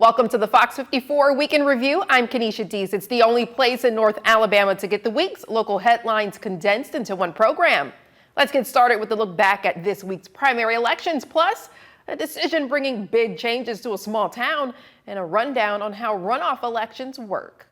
Welcome to the Fox 54 Weekend Review. I'm Kenesha Dees. It's the only place in North Alabama to get the week's local headlines condensed into one program. Let's get started with a look back at this week's primary elections, plus a decision bringing big changes to a small town and a rundown on how runoff elections work.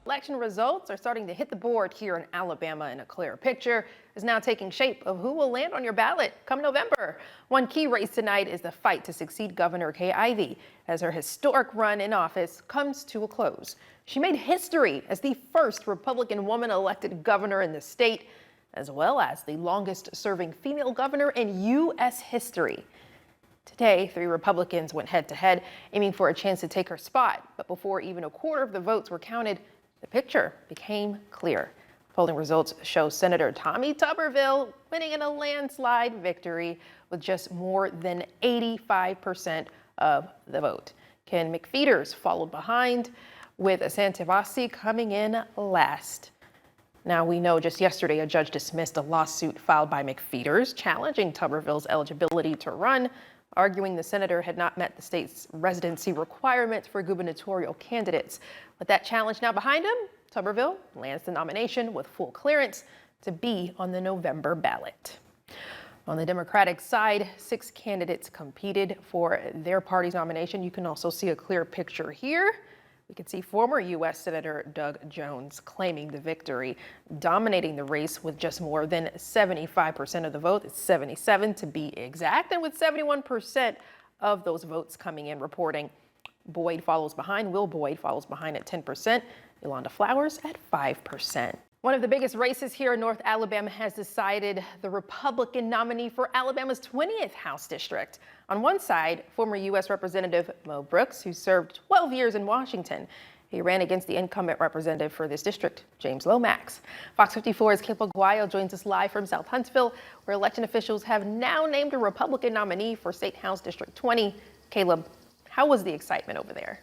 Election results are starting to hit the board here in Alabama, and a clearer picture is now taking shape of who will land on your ballot come November. One key race tonight is the fight to succeed Governor Kay Ivey as her historic run in office comes to a close. She made history as the first Republican woman elected governor in the state, as well as the longest serving female governor in U.S. history. Today, 3 Republicans went head to head, aiming for a chance to take her spot. But before even a quarter of the votes were counted, the picture became clear. Polling results show Senator Tommy Tuberville winning in a landslide victory with just more than 85% of the vote. Ken McPheeters followed behind, with Santavasi coming in last. Now, we know just yesterday a judge dismissed a lawsuit filed by McPheeters challenging Tuberville's eligibility to run, arguing the senator had not met the state's residency requirements for gubernatorial candidates. With that challenge now behind him, Tuberville lands the nomination with full clearance to be on the November ballot. On the Democratic side, 6 candidates competed for their party's nomination. You can also see a clear picture here. We can see former U.S. Senator Doug Jones claiming the victory, dominating the race with just more than 75% of the vote. It's 77 to be exact, and with 71% of those votes coming in reporting. Boyd follows behind. Will Boyd follows behind at 10%. Yolanda Flowers at 5%. One of the biggest races here in North Alabama has decided the Republican nominee for Alabama's 20th House District. On one side, former U.S. Representative Mo Brooks, who served 12 years in Washington. He ran against the incumbent representative for this district, James Lomax. Fox 54's Caleb Aguayo joins us live from South Huntsville, where election officials have now named a Republican nominee for State House District 20. Caleb, how was the excitement over there?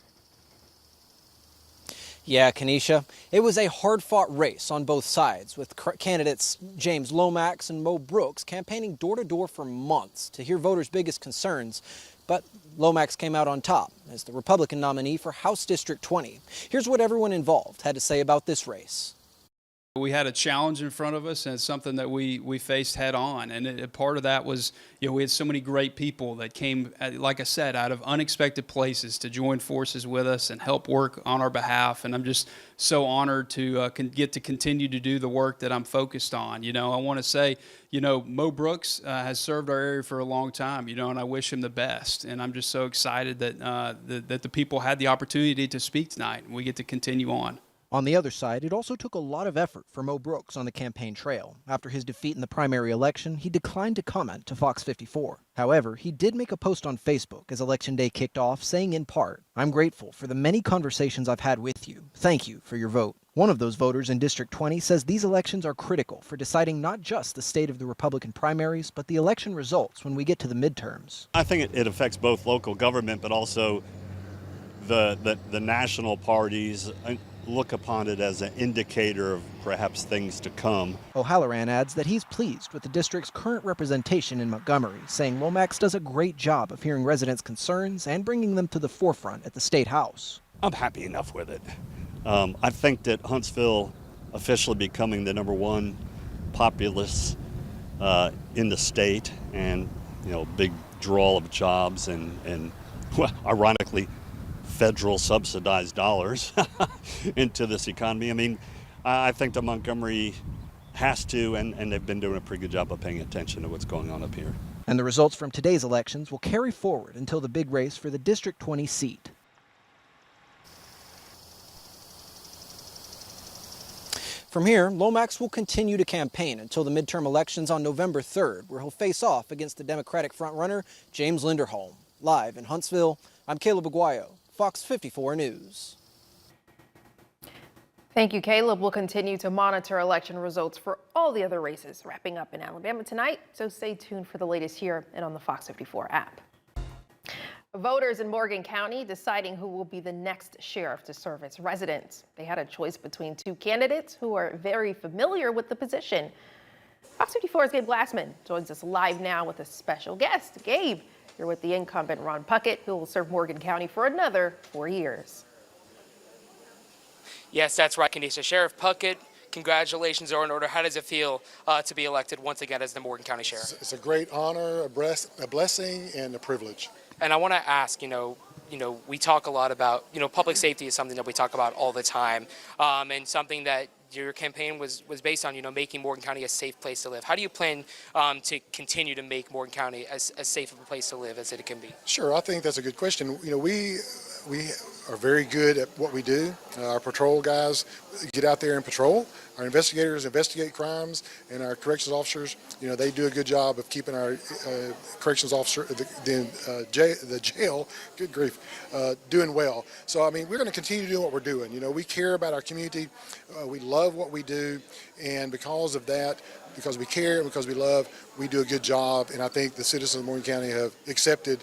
Yeah, Kenesha, it was a hard-fought race on both sides, with candidates James Lomax and Mo Brooks campaigning door-to-door for months to hear voters' biggest concerns. But Lomax came out on top as the Republican nominee for House District 20. Here's what everyone involved had to say about this race. We had a challenge in front of us, and it's something that we faced head on. And part of that was, we had so many great people that came, like I said, out of unexpected places to join forces with us and help work on our behalf. And I'm just so honored to get to continue to do the work that I'm focused on. I want to say, Mo Brooks has served our area for a long time, and I wish him the best. And I'm just so excited that that the people had the opportunity to speak tonight, and we get to continue on. On the other side, it also took a lot of effort for Mo Brooks on the campaign trail. After his defeat in the primary election, he declined to comment to Fox 54. However, he did make a post on Facebook as Election Day kicked off, saying in part, "I'm grateful for the many conversations I've had with you. Thank you for your vote." One of those voters in District 20 says these elections are critical for deciding not just the state of the Republican primaries, but the election results when we get to the midterms. I think it affects both local government, but also the national parties look upon it as an indicator of perhaps things to come. O'Halloran adds that he's pleased with the district's current representation in Montgomery, saying Lomax does a great job of hearing residents' concerns and bringing them to the forefront at the State House. I'm happy enough with it. I think that Huntsville officially becoming the #1 populace in the state, and big draw of jobs and well, ironically, federal subsidized dollars into this economy. I mean, I think that Montgomery has to, and they've been doing a pretty good job of paying attention to what's going on up here. And the results from today's elections will carry forward until the big race for the District 20 seat. From here, Lomax will continue to campaign until the midterm elections on November 3rd, where he'll face off against the Democratic frontrunner James Linderholm. Live in Huntsville, I'm Caleb Aguayo, Fox 54 News. Thank you, Caleb. We'll continue to monitor election results for all the other races wrapping up in Alabama tonight, so stay tuned for the latest here and on the Fox 54 app. Voters in Morgan County deciding who will be the next sheriff to serve its residents. They had a choice between 2 candidates who are very familiar with the position. Fox 54's Gabe Glassman joins us live now with a special guest. Gabe, you're with the incumbent Ron Puckett, who will serve Morgan County for another 4 years. Yes, that's right, Kanisha. Sheriff Puckett, congratulations are in order. How does it feel to be elected once again as the Morgan County Sheriff? It's a great honor, a blessing, and a privilege. And I want to ask, we talk a lot about, public safety is something that we talk about all the time, and something that your campaign was based on, making Morgan County a safe place to live. How do you plan to continue to make Morgan County as safe of a place to live as it can be? Sure, I think that's a good question. We are very good at what we do. Our patrol guys get out there and patrol. Our investigators investigate crimes, and our corrections officers, they do a good job of keeping our corrections officer, the jail, good grief, doing well. So, we're going to continue doing what we're doing. We care about our community. We love what we do, and because of that, because we care and because we love, we do a good job. And I think the citizens of Morgan County have accepted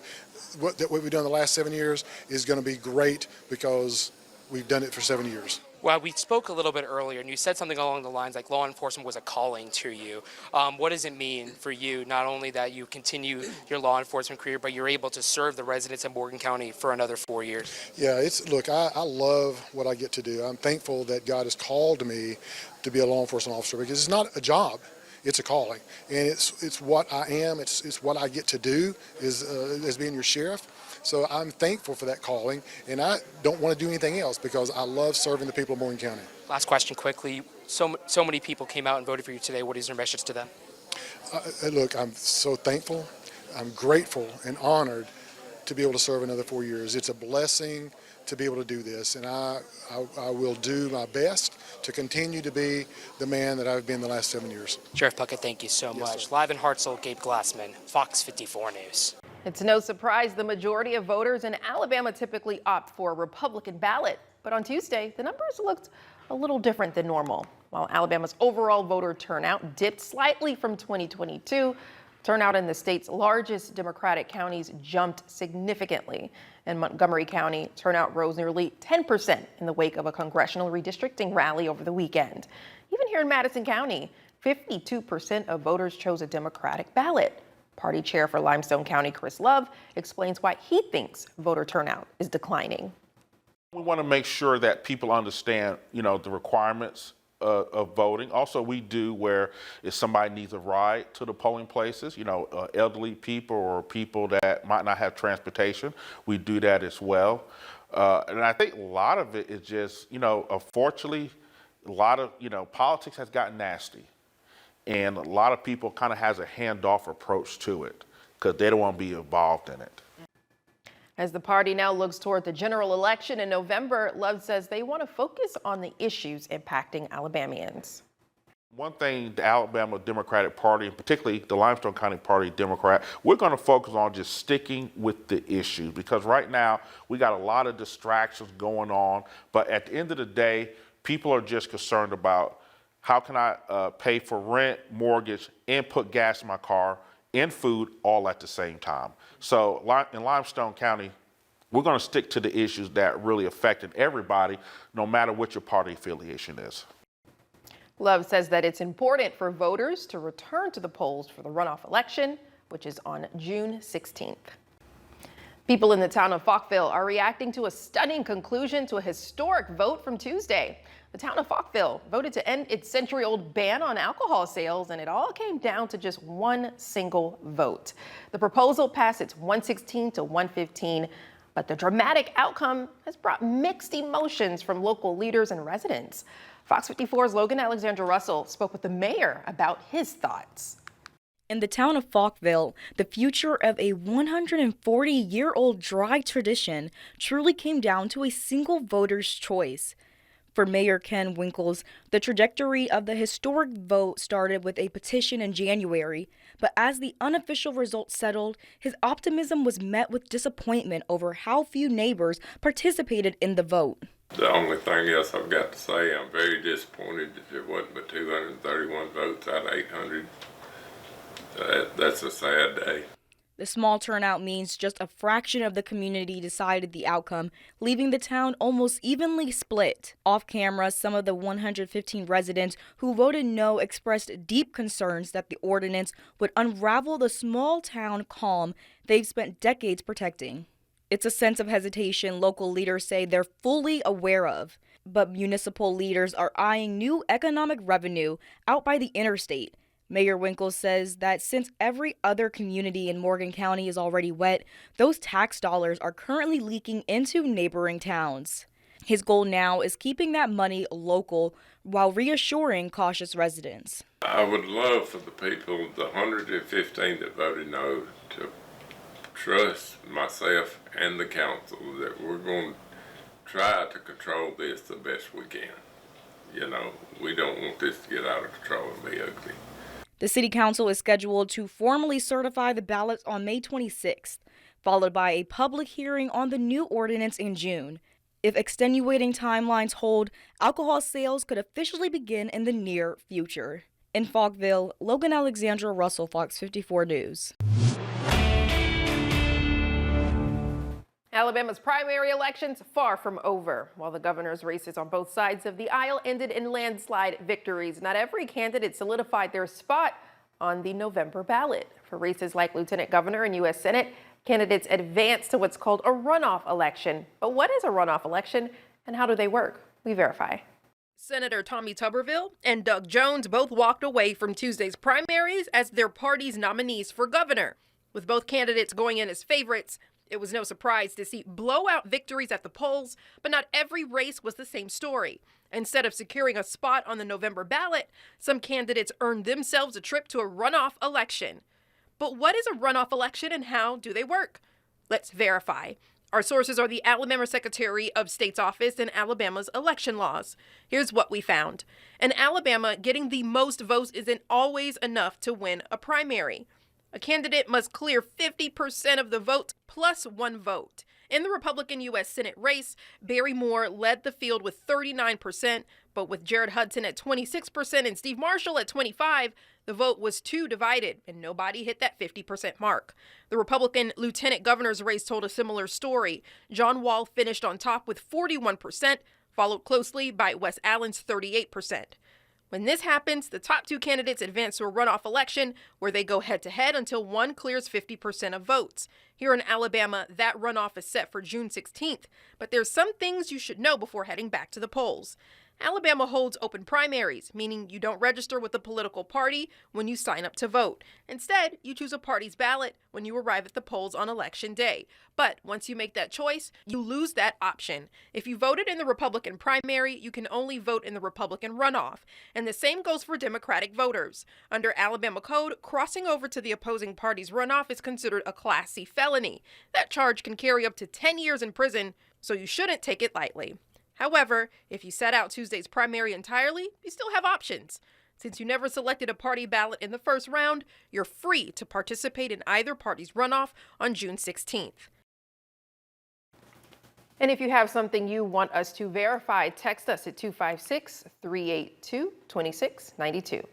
what we've done the last 7 years is going to be great because we've done it for 7 years. Well, we spoke a little bit earlier, and you said something along the lines like law enforcement was a calling to you. What does it mean for you, not only that you continue your law enforcement career, but you're able to serve the residents of Morgan County for another 4 years? Yeah, look, I love what I get to do. I'm thankful that God has called me to be a law enforcement officer because it's not a job. It's a calling, and it's what I am. It's what I get to do as being your sheriff. So I'm thankful for that calling, and I don't want to do anything else because I love serving the people of Morgan County. Last question quickly. So many people came out and voted for you today. What is your message to them? Look, I'm so thankful. I'm grateful and honored to be able to serve another 4 years. It's a blessing to be able to do this, and I will do my best to continue to be the man that I've been the last 7 years. Sheriff Puckett, thank you so much. Sir. Live in Hartselle, Gabe Glassman, Fox 54 News. It's no surprise the majority of voters in Alabama typically opt for a Republican ballot. But on Tuesday, the numbers looked a little different than normal. While Alabama's overall voter turnout dipped slightly from 2022, turnout in the state's largest Democratic counties jumped significantly. In Montgomery County, turnout rose nearly 10% in the wake of a congressional redistricting rally over the weekend. Even here in Madison County, 52% of voters chose a Democratic ballot. Party chair for Limestone County, Chris Love, explains why he thinks voter turnout is declining. We want to make sure that people understand, the requirements of voting. Also, we do where if somebody needs a ride to the polling places, elderly people or people that might not have transportation, we do that as well. And I think a lot of it is just, unfortunately, a lot of, politics has gotten nasty. And a lot of people kind of has a handoff approach to it because they don't want to be involved in it. As the party now looks toward the general election in November, Love says they want to focus on the issues impacting Alabamians. One thing the Alabama Democratic Party, and particularly the Limestone County Party Democrat, we're going to focus on just sticking with the issues because right now we got a lot of distractions going on. But at the end of the day, people are just concerned about how can I pay for rent, mortgage, and put gas in my car and food all at the same time. So in Limestone County, we're going to stick to the issues that really affected everybody, no matter what your party affiliation is. Love says that it's important for voters to return to the polls for the runoff election, which is on June 16th. People in the town of Falkville are reacting to a stunning conclusion to a historic vote from Tuesday. The town of Falkville voted to end its century-old ban on alcohol sales, and it all came down to just one single vote. The proposal passed its 116 to 115, but the dramatic outcome has brought mixed emotions from local leaders and residents. Fox 54's Logan Alexander Russell spoke with the mayor about his thoughts. In the town of Falkville, the future of a 140-year-old dry tradition truly came down to a single voter's choice. For Mayor Ken Winkles, the trajectory of the historic vote started with a petition in January, but as the unofficial results settled, his optimism was met with disappointment over how few neighbors participated in the vote. The only thing else I've got to say, I'm very disappointed that there wasn't but 231 votes out of 800. That's a sad day. The small turnout means just a fraction of the community decided the outcome, leaving the town almost evenly split. Off camera, some of the 115 residents who voted no expressed deep concerns that the ordinance would unravel the small town calm they've spent decades protecting. It's a sense of hesitation local leaders say they're fully aware of, but municipal leaders are eyeing new economic revenue out by the interstate. Mayor Winkles says that since every other community in Morgan County is already wet, those tax dollars are currently leaking into neighboring towns. His goal now is keeping that money local while reassuring cautious residents. I would love for the people, the 115 that voted no, to trust myself and the council that we're going to try to control this the best we can. You know, we don't want this to get out of control and be ugly. The City Council is scheduled to formally certify the ballots on May 26th, followed by a public hearing on the new ordinance in June. If extenuating timelines hold, alcohol sales could officially begin in the near future. In Falkville, Logan Alexandra Russell, Fox 54 News. Alabama's primary elections far from over. While the governor's races on both sides of the aisle ended in landslide victories, not every candidate solidified their spot on the November ballot. For races like Lieutenant Governor and U.S. Senate, candidates advance to what's called a runoff election. But what is a runoff election and how do they work? We verify. Senator Tommy Tuberville and Doug Jones both walked away from Tuesday's primaries as their party's nominees for governor. With both candidates going in as favorites, it was no surprise to see blowout victories at the polls, but not every race was the same story. Instead of securing a spot on the November ballot, some candidates earned themselves a trip to a runoff election. But what is a runoff election and how do they work? Let's verify. Our sources are the Alabama Secretary of State's office and Alabama's election laws. Here's what we found. In Alabama, getting the most votes isn't always enough to win a primary. A candidate must clear 50% of the votes plus one vote. In the Republican U.S. Senate race, Barry Moore led the field with 39%, but with Jared Hudson at 26% and Steve Marshall at 25%, the vote was too divided and nobody hit that 50% mark. The Republican lieutenant governor's race told a similar story. John Wall finished on top with 41%, followed closely by Wes Allen's 38%. When this happens, the top two candidates advance to a runoff election where they go head-to-head until one clears 50% of votes. Here in Alabama, that runoff is set for June 16th, but there's some things you should know before heading back to the polls. Alabama holds open primaries, meaning you don't register with a political party when you sign up to vote. Instead, you choose a party's ballot when you arrive at the polls on Election Day. But once you make that choice, you lose that option. If you voted in the Republican primary, you can only vote in the Republican runoff. And the same goes for Democratic voters. Under Alabama code, crossing over to the opposing party's runoff is considered a Class C felony. That charge can carry up to 10 years in prison, so you shouldn't take it lightly. However, if you set out Tuesday's primary entirely, you still have options. Since you never selected a party ballot in the first round, you're free to participate in either party's runoff on June 16th. And if you have something you want us to verify, text us at 256-382-2692.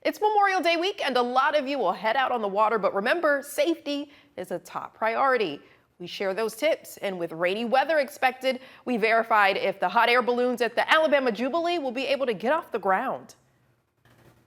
It's Memorial Day week and a lot of you will head out on the water, but remember, safety is a top priority. We share those tips, and with rainy weather expected, we verified if the hot air balloons at the Alabama Jubilee will be able to get off the ground.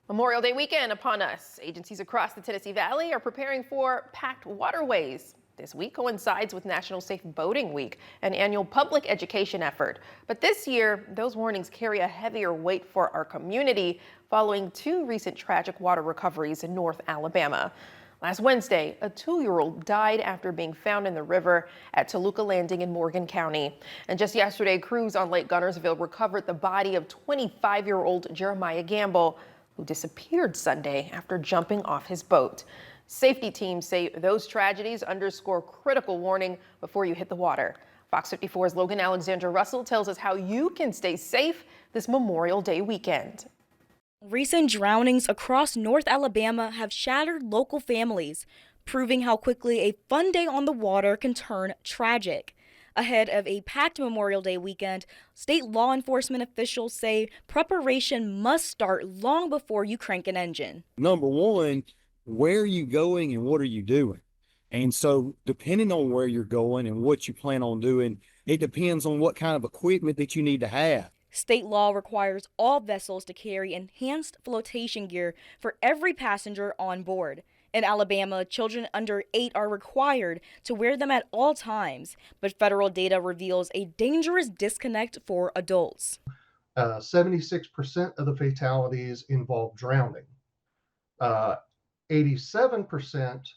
Memorial Day weekend upon us. Agencies across the Tennessee Valley are preparing for packed waterways. This week coincides with National Safe Boating Week, an annual public education effort. But this year, those warnings carry a heavier weight for our community following two recent tragic water recoveries in North Alabama. Last Wednesday, a 2-year-old died after being found in the river at Toluca Landing in Morgan County. And just yesterday, crews on Lake Gunnersville recovered the body of 25-year-old Jeremiah Gamble, who disappeared Sunday after jumping off his boat. Safety teams say those tragedies underscore critical warning before you hit the water. Fox 54's Logan Alexandra Russell tells us how you can stay safe this Memorial Day weekend. Recent drownings across North Alabama have shattered local families, proving how quickly a fun day on the water can turn tragic. Ahead of a packed Memorial Day weekend, state law enforcement officials say preparation must start long before you crank an engine. Number one, where are you going and what are you doing? And so depending on where you're going and what you plan on doing, it depends on what kind of equipment that you need to have. State law requires all vessels to carry enhanced flotation gear for every passenger on board. In Alabama, children under 8 are required to wear them at all times, but federal data reveals a dangerous disconnect for adults. 76% of the fatalities involve drowning. 87%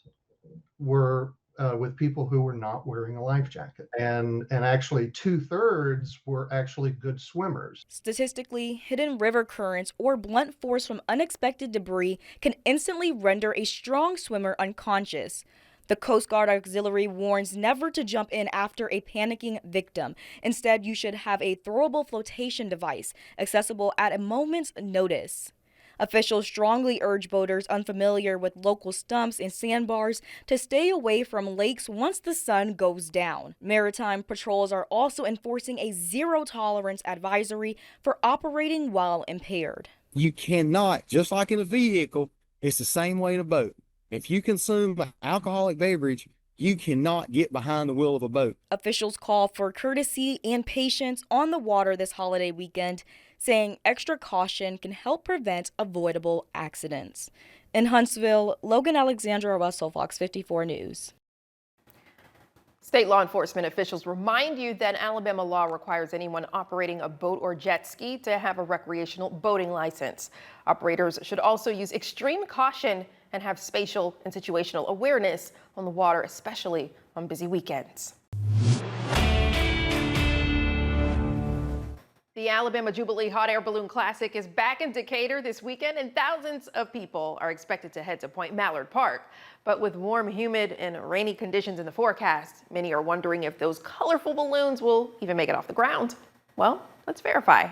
were with people who were not wearing a life jacket. And actually 2/3 were actually good swimmers. Statistically, hidden river currents or blunt force from unexpected debris can instantly render a strong swimmer unconscious. The Coast Guard Auxiliary warns never to jump in after a panicking victim. Instead, you should have a throwable flotation device accessible at a moment's notice. Officials strongly urge boaters unfamiliar with local stumps and sandbars to stay away from lakes once the sun goes down. Maritime patrols are also enforcing a zero-tolerance advisory for operating while impaired. You cannot, just like in a vehicle, it's the same way in a boat. If you consume alcoholic beverage, you cannot get behind the wheel of a boat. Officials call for courtesy and patience on the water this holiday weekend, saying extra caution can help prevent avoidable accidents. In Huntsville, Logan Alexandra Russell, Fox 54 News. State law enforcement officials remind you that Alabama law requires anyone operating a boat or jet ski to have a recreational boating license. Operators should also use extreme caution and have spatial and situational awareness on the water, especially on busy weekends. The Alabama Jubilee Hot Air Balloon Classic is back in Decatur this weekend, and thousands of people are expected to head to Point Mallard Park. But with warm, humid, and rainy conditions in the forecast, many are wondering if those colorful balloons will even make it off the ground. Well, let's verify.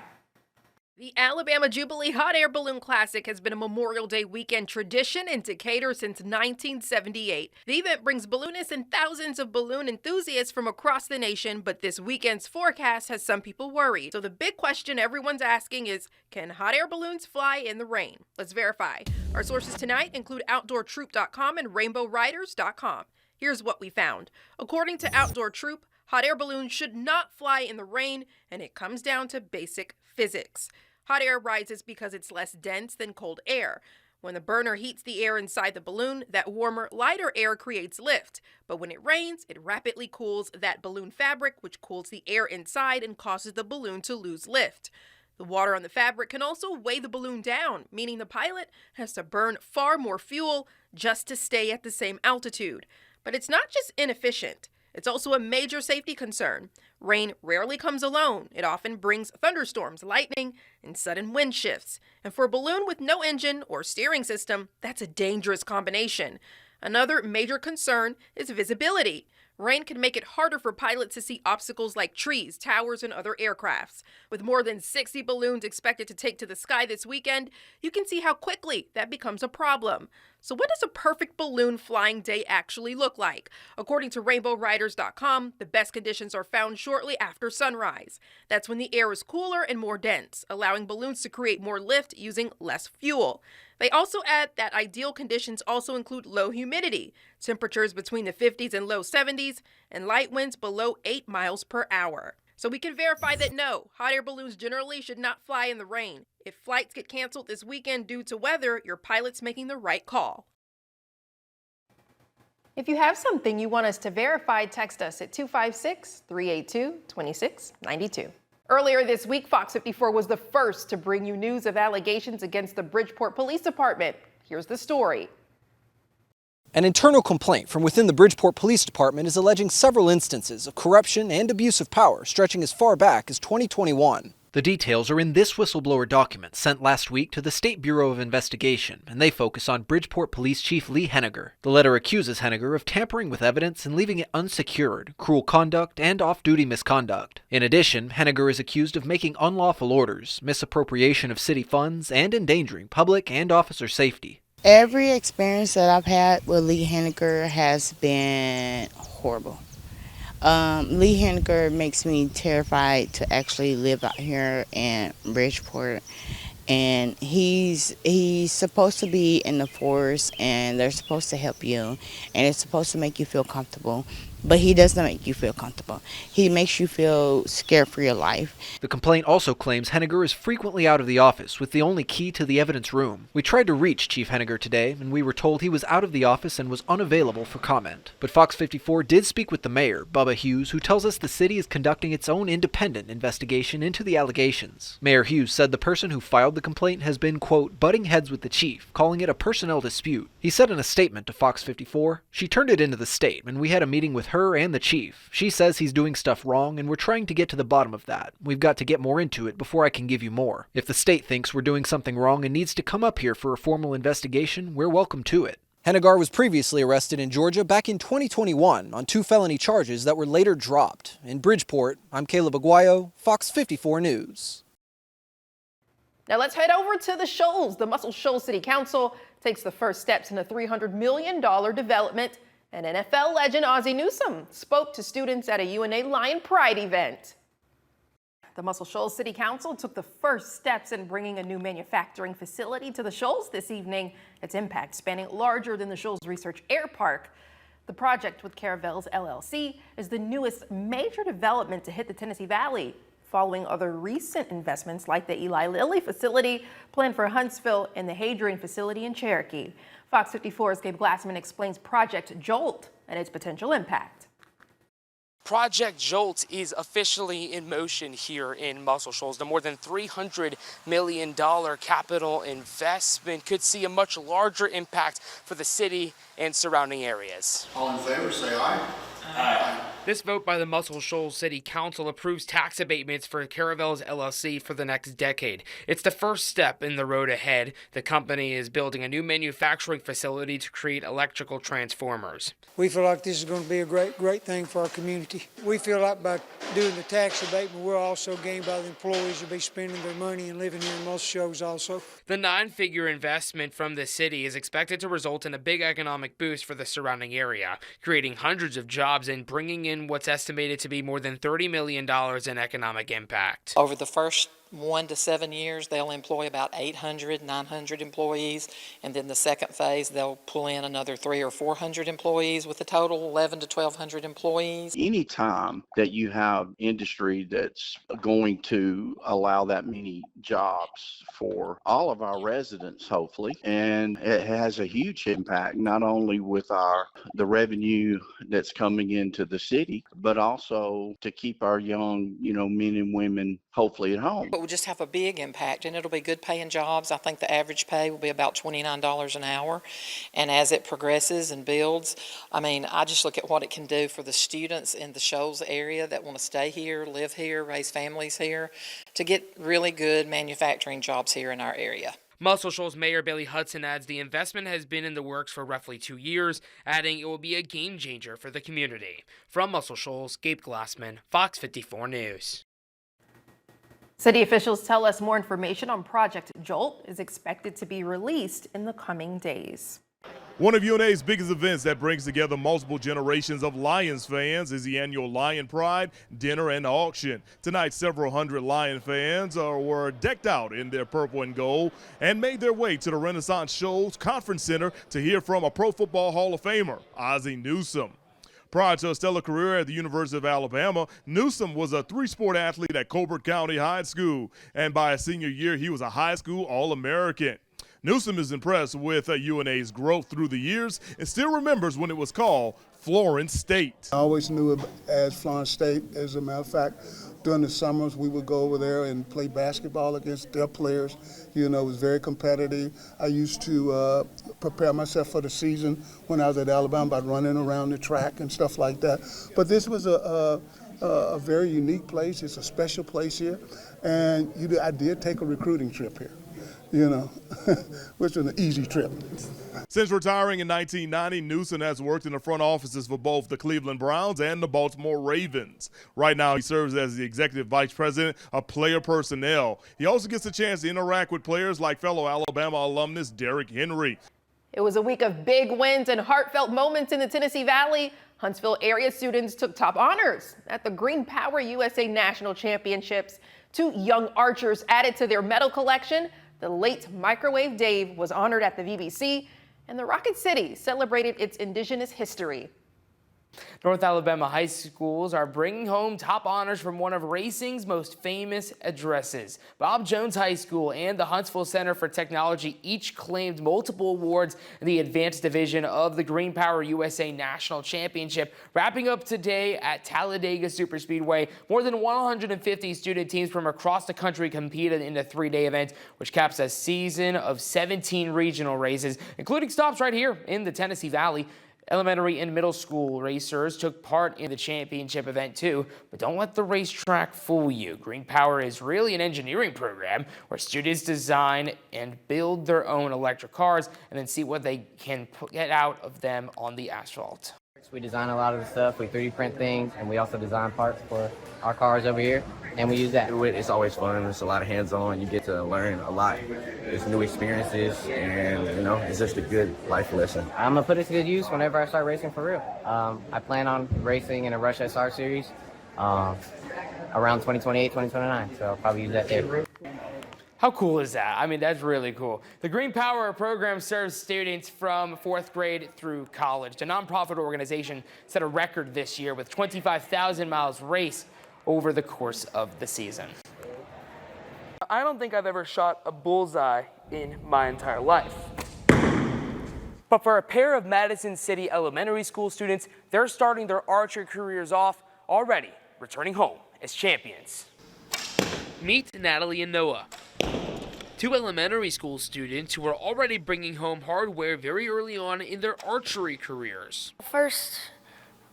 The Alabama Jubilee Hot Air Balloon Classic has been a Memorial Day weekend tradition in Decatur since 1978. The event brings balloonists and thousands of balloon enthusiasts from across the nation, but this weekend's forecast has some people worried. So the big question everyone's asking is, can hot air balloons fly in the rain? Let's verify. Our sources tonight include OutdoorTroop.com and RainbowRiders.com. Here's what we found. According to Outdoor Troop, hot air balloons should not fly in the rain, and it comes down to basic physics. Hot air rises because it's less dense than cold air. When the burner heats the air inside the balloon, that warmer, lighter air creates lift. But when it rains, it rapidly cools that balloon fabric, which cools the air inside and causes the balloon to lose lift. The water on the fabric can also weigh the balloon down, meaning the pilot has to burn far more fuel just to stay at the same altitude. But it's not just inefficient. It's also a major safety concern. Rain rarely comes alone. It often brings thunderstorms, lightning, and sudden wind shifts. And for a balloon with no engine or steering system, that's a dangerous combination. Another major concern is visibility. Rain can make it harder for pilots to see obstacles like trees, towers, and other aircrafts. With more than 60 balloons expected to take to the sky this weekend, you can see how quickly that becomes a problem. So what does a perfect balloon flying day actually look like? According to RainbowRiders.com, the best conditions are found shortly after sunrise. That's when the air is cooler and more dense, allowing balloons to create more lift using less fuel. They also add that ideal conditions also include low humidity, temperatures between the 50s and low 70s, and light winds below 8 miles per hour. So we can verify that no, hot air balloons generally should not fly in the rain. If flights get canceled this weekend due to weather, your pilot's making the right call. If you have something you want us to verify, text us at 256-382-2692. Earlier this week, Fox 54 was the first to bring you news of allegations against the Bridgeport Police Department. Here's the story. An internal complaint from within the Bridgeport Police Department is alleging several instances of corruption and abuse of power stretching as far back as 2021. The details are in this whistleblower document sent last week to the State Bureau of Investigation, and they focus on Bridgeport Police Chief Lee Henniger. The letter accuses Henniger of tampering with evidence and leaving it unsecured, cruel conduct, and off-duty misconduct. In addition, Henniger is accused of making unlawful orders, misappropriation of city funds, and endangering public and officer safety. Every experience that I've had with Lee Henniger has been horrible. Lee Henniger makes me terrified to actually live out here in Bridgeport, and he's supposed to be in the force, and they're supposed to help you, and it's supposed to make you feel comfortable. But he doesn't make you feel comfortable. He makes you feel scared for your life. The complaint also claims Henniger is frequently out of the office with the only key to the evidence room. We tried to reach Chief Henniger today, and we were told he was out of the office and was unavailable for comment. But Fox 54 did speak with the mayor, Bubba Hughes, who tells us the city is conducting its own independent investigation into the allegations. Mayor Hughes said the person who filed the complaint has been, quote, butting heads with the chief, calling it a personnel dispute. He said in a statement to Fox 54, "She turned it into the state, and we had a meeting with her and the chief. She says he's doing stuff wrong, and we're trying to get to the bottom of that. We've got to get more into it before I can give you more. If the state thinks we're doing something wrong and needs to come up here for a formal investigation, we're welcome to it." Henniger was previously arrested in Georgia back in 2021 on 2 felony charges that were later dropped. In Bridgeport, I'm Caleb Aguayo, Fox 54 News. Now let's head over to the Shoals. The Muscle Shoals City Council takes the first steps in a $300 million development, and NFL legend Ozzie Newsome spoke to students at a UNA Lion Pride event. The Muscle Shoals City Council took the first steps in bringing a new manufacturing facility to the Shoals this evening. Its impact spanning larger than the Shoals Research Air Park. The project with Caravels LLC is the newest major development to hit the Tennessee Valley, following other recent investments like the Eli Lilly facility planned for Huntsville and the Hadrian facility in Cherokee. Fox 54's Gabe Glassman explains Project Jolt and its potential impact. Project Jolt is officially in motion here in Muscle Shoals. The more than $300 million capital investment could see a much larger impact for the city and surrounding areas. All in favor, say aye. Aye. This vote by the Muscle Shoals City Council approves tax abatements for Caravels LLC for the next decade. It's the first step in the road ahead. The company is building a new manufacturing facility to create electrical transformers. We feel like this is going to be a great thing for our community. We feel like by doing the tax abatement, we're also gained by the employees to be spending their money and living here in Muscle Shoals also. The 9-figure investment from the city is expected to result in a big economic boost for the surrounding area, creating hundreds of jobs and bringing in what's estimated to be more than $30 million in economic impact. Over the first 1 to 7 years, they'll employ about 800, 900 employees, and then the second phase, they'll pull in another 300 or 400 employees with a total 11 to 1,200 employees. Anytime that you have industry that's going to allow that many jobs for all of our residents, hopefully, and it has a huge impact not only with the revenue that's coming into the city, but also to keep our young, men and women hopefully at home. But we'll just have a big impact, and it'll be good paying jobs. I think the average pay will be about $29 an hour. And as it progresses and builds, I just look at what it can do for the students in the Shoals area that want to stay here, live here, raise families here, to get really good manufacturing jobs here in our area. Muscle Shoals Mayor Bailey Hudson adds the investment has been in the works for roughly 2 years, adding it will be a game changer for the community. From Muscle Shoals, Gabe Glassman, Fox 54 News. City officials tell us more information on Project Jolt is expected to be released in the coming days. One of UNA's biggest events that brings together multiple generations of Lions fans is the annual Lion Pride Dinner and Auction. Tonight, several hundred Lion fans were decked out in their purple and gold and made their way to the Renaissance Shoals Conference Center to hear from a Pro Football Hall of Famer, Ozzie Newsome. Prior to a stellar career at the University of Alabama, Newsome was a 3-sport athlete at Colbert County High School, and by his senior year, he was a high school All-American. Newsome is impressed with UNA's growth through the years and still remembers when it was called Florence State. I always knew it as Florence State. As a matter of fact, during the summers, we would go over there and play basketball against their players. It was very competitive. I used to prepare myself for the season when I was at Alabama by running around the track and stuff like that. But this was a very unique place. It's a special place here. And I did take a recruiting trip here, which was an easy trip. Since retiring in 1990, Newsome has worked in the front offices for both the Cleveland Browns and the Baltimore Ravens. Right now, he serves as the executive vice president of player personnel. He also gets a chance to interact with players like fellow Alabama alumnus Derrick Henry. It was a week of big wins and heartfelt moments in the Tennessee Valley. Huntsville area students took top honors at the Green Power USA National Championships. 2 young archers added to their medal collection. The late Microwave Dave was honored at the VBC, and the Rocket City celebrated its indigenous history. North Alabama high schools are bringing home top honors from one of racing's most famous addresses. Bob Jones High School and the Huntsville Center for Technology each claimed multiple awards in the advanced division of the Green Power USA National Championship. Wrapping up today at Talladega Superspeedway, more than 150 student teams from across the country competed in the three-day event, which caps a season of 17 regional races, including stops right here in the Tennessee Valley. Elementary and middle school racers took part in the championship event too, but don't let the racetrack fool you. Green Power is really an engineering program where students design and build their own electric cars and then see what they can get out of them on the asphalt. We design a lot of the stuff, we 3D print things, and we also design parts for our cars over here, and we use that. It's always fun, it's a lot of hands-on, you get to learn a lot. It's new experiences, and it's just a good life lesson. I'm gonna put it to good use whenever I start racing for real. I plan on racing in a Rush SR series around 2028, 2029, so I'll probably use that there. How cool is that? I mean, that's really cool. The Green Power program serves students from 4th grade through college. The nonprofit organization set a record this year with 25,000 miles raced over the course of the season. I don't think I've ever shot a bullseye in my entire life. But for a pair of Madison City Elementary School students, they're starting their archery careers off already, returning home as champions. Meet Natalie and Noah, two elementary school students who are already bringing home hardware very early on in their archery careers. First,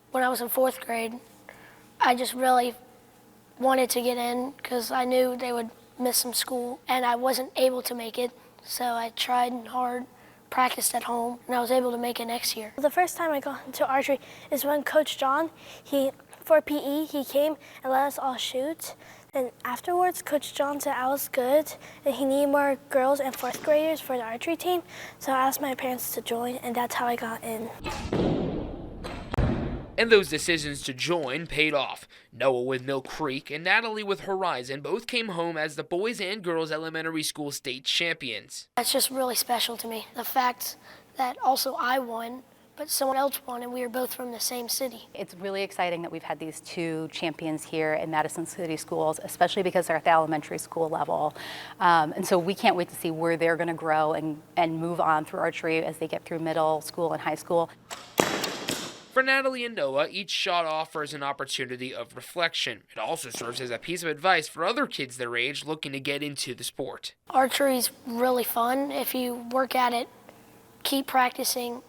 when I was in 4th grade, I just really wanted to get in because I knew they would miss some school and I wasn't able to make it. So I tried hard, practiced at home, and I was able to make it next year. The first time I got into archery is when Coach John, for PE, he came and let us all shoot. And afterwards, Coach John said I was good and he needed more girls and 4th graders for the archery team. So I asked my parents to join, and that's how I got in. And those decisions to join paid off. Noah with Mill Creek and Natalie with Horizon both came home as the boys and girls elementary school state champions. That's just really special to me. The fact that also I won, but someone else won, and we were both from the same city. It's really exciting that we've had these two champions here in Madison City Schools, especially because they're at the elementary school level. And so we can't wait to see where they're going to grow and move on through archery as they get through middle school and high school. For Natalie and Noah, each shot offers an opportunity of reflection. It also serves as a piece of advice for other kids their age looking to get into the sport. Archery's really fun. If you work at it, keep practicing,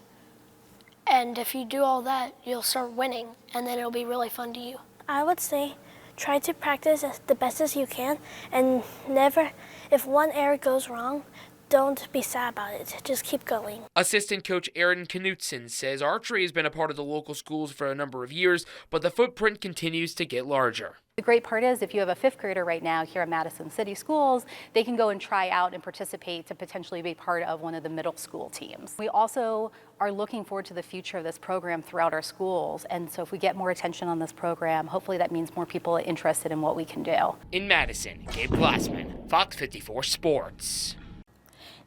and if you do all that, you'll start winning, and then it'll be really fun to you. I would say try to practice the best as you can, and never, if one error goes wrong, don't be sad about it. Just keep going. Assistant coach Aaron Knutson says archery has been a part of the local schools for a number of years, but the footprint continues to get larger. The great part is if you have a 5th grader right now here at Madison City Schools, they can go and try out and participate to potentially be part of one of the middle school teams. We also are looking forward to the future of this program throughout our schools, and so if we get more attention on this program, hopefully that means more people are interested in what we can do. In Madison, Gabe Glassman, Fox 54 Sports.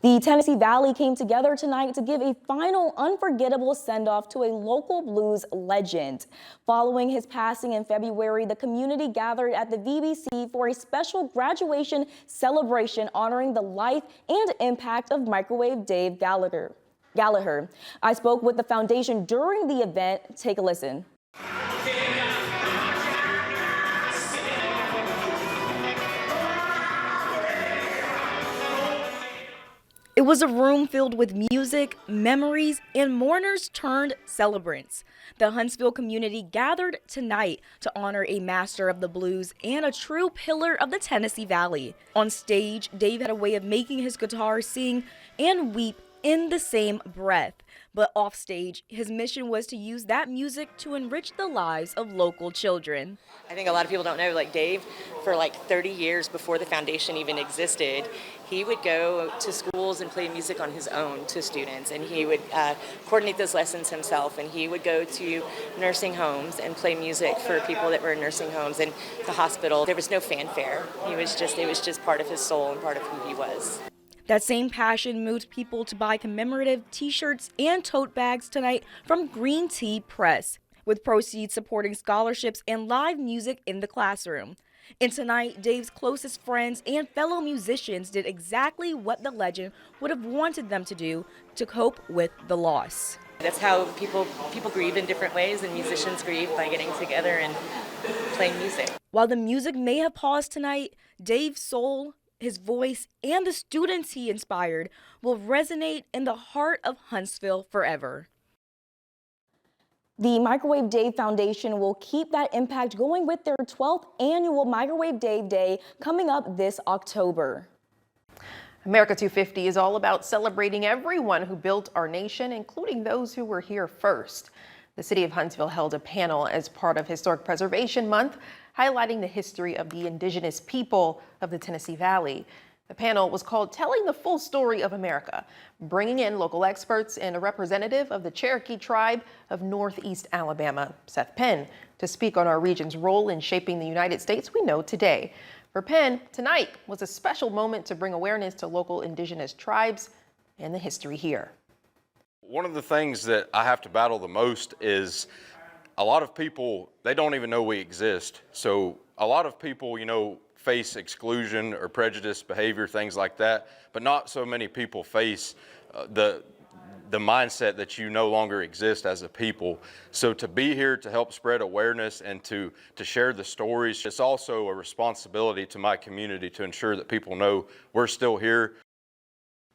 The Tennessee Valley came together tonight to give a final unforgettable send-off to a local blues legend. Following his passing in February, the community gathered at the VBC for a special graduation celebration honoring the life and impact of Microwave Dave Gallagher. I spoke with the foundation during the event. Take a listen. It was a room filled with music, memories, and mourners turned celebrants. The Huntsville community gathered tonight to honor a master of the blues and a true pillar of the Tennessee Valley. On stage, Dave had a way of making his guitar sing and weep in the same breath. But offstage, his mission was to use that music to enrich the lives of local children. I think a lot of people don't know, like Dave, for like 30 years before the foundation even existed, he would go to schools and play music on his own to students, and he would coordinate those lessons himself, and he would go to nursing homes and play music for people that were in nursing homes and the hospital. There was no fanfare. It was just part of his soul and part of who he was. That same passion moved people to buy commemorative t-shirts and tote bags tonight from Green Tea Press, with proceeds supporting scholarships and live music in the classroom. And tonight, Dave's closest friends and fellow musicians did exactly what the legend would have wanted them to do to cope with the loss. That's how people grieve in different ways, and musicians grieve by getting together and playing music. While the music may have paused tonight, Dave's soul, his voice, and the students he inspired will resonate in the heart of Huntsville forever. The Microwave Dave Foundation will keep that impact going with their 12th annual Microwave Dave Day coming up this October. America 250 is all about celebrating everyone who built our nation, including those who were here first. The city of Huntsville held a panel as part of Historic Preservation Month, highlighting the history of the indigenous people of the Tennessee Valley. The panel was called Telling the Full Story of America, bringing in local experts and a representative of the Cherokee tribe of Northeast Alabama, Seth Penn, to speak on our region's role in shaping the United States we know today. For Penn, tonight was a special moment to bring awareness to local indigenous tribes and the history here. One of the things that I have to battle the most is a lot of people, they don't even know we exist. So a lot of people, face exclusion or prejudice behavior, things like that, but not so many people face the mindset that you no longer exist as a people. So to be here to help spread awareness and to share the stories, it's also a responsibility to my community to ensure that people know we're still here.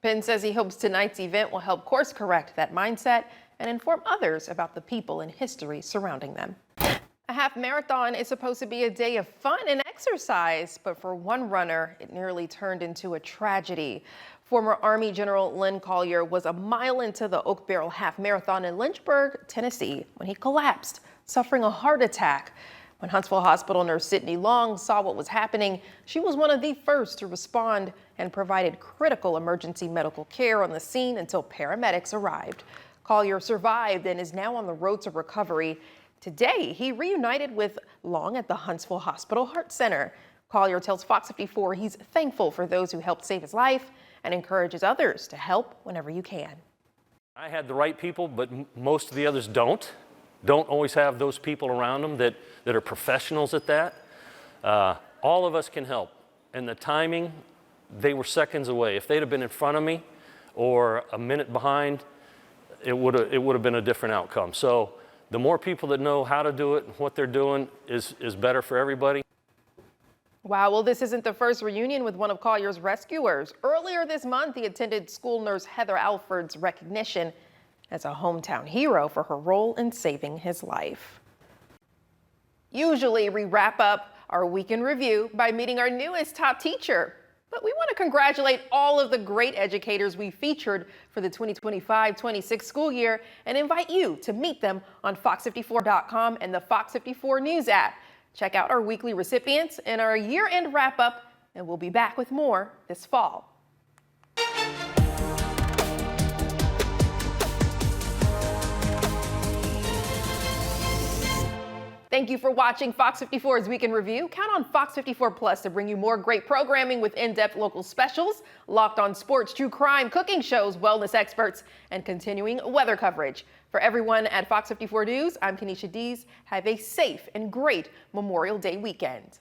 Penn says he hopes tonight's event will help course correct that mindset and inform others about the people and history surrounding them. A half marathon is supposed to be a day of fun and exercise, but for one runner, it nearly turned into a tragedy. Former Army General Lynn Collier was a mile into the Oak Barrel Half Marathon in Lynchburg, Tennessee, when he collapsed, suffering a heart attack. When Huntsville Hospital nurse Sydney Long saw what was happening, she was one of the first to respond and provided critical emergency medical care on the scene until paramedics arrived. Collier survived and is now on the road to recovery. Today, he reunited with Long at the Huntsville Hospital Heart Center. Collier tells Fox 54 he's thankful for those who helped save his life and encourages others to help whenever you can. I had the right people, but most of the others don't always have those people around them that are professionals at that. All of us can help. And the timing, they were seconds away. If they'd have been in front of me or a minute behind, it would have been a different outcome. So the more people that know how to do it and what they're doing is better for everybody. Wow, well, this isn't the first reunion with one of Collier's rescuers. Earlier this month, he attended school nurse Heather Alford's recognition as a hometown hero for her role in saving his life. Usually, we wrap up our week in review by meeting our newest top teacher. But we want to congratulate all of the great educators we featured for the 2025-26 school year and invite you to meet them on FOX54.com and the Fox 54 News app. Check out our weekly recipients and our year-end wrap-up, and we'll be back with more this fall. Thank you for watching Fox 54's Week in Review. Count on Fox 54 Plus to bring you more great programming with in-depth local specials, locked on sports, true crime, cooking shows, wellness experts, and continuing weather coverage. For everyone at Fox 54 News, I'm Kenesha Dees. Have a safe and great Memorial Day weekend.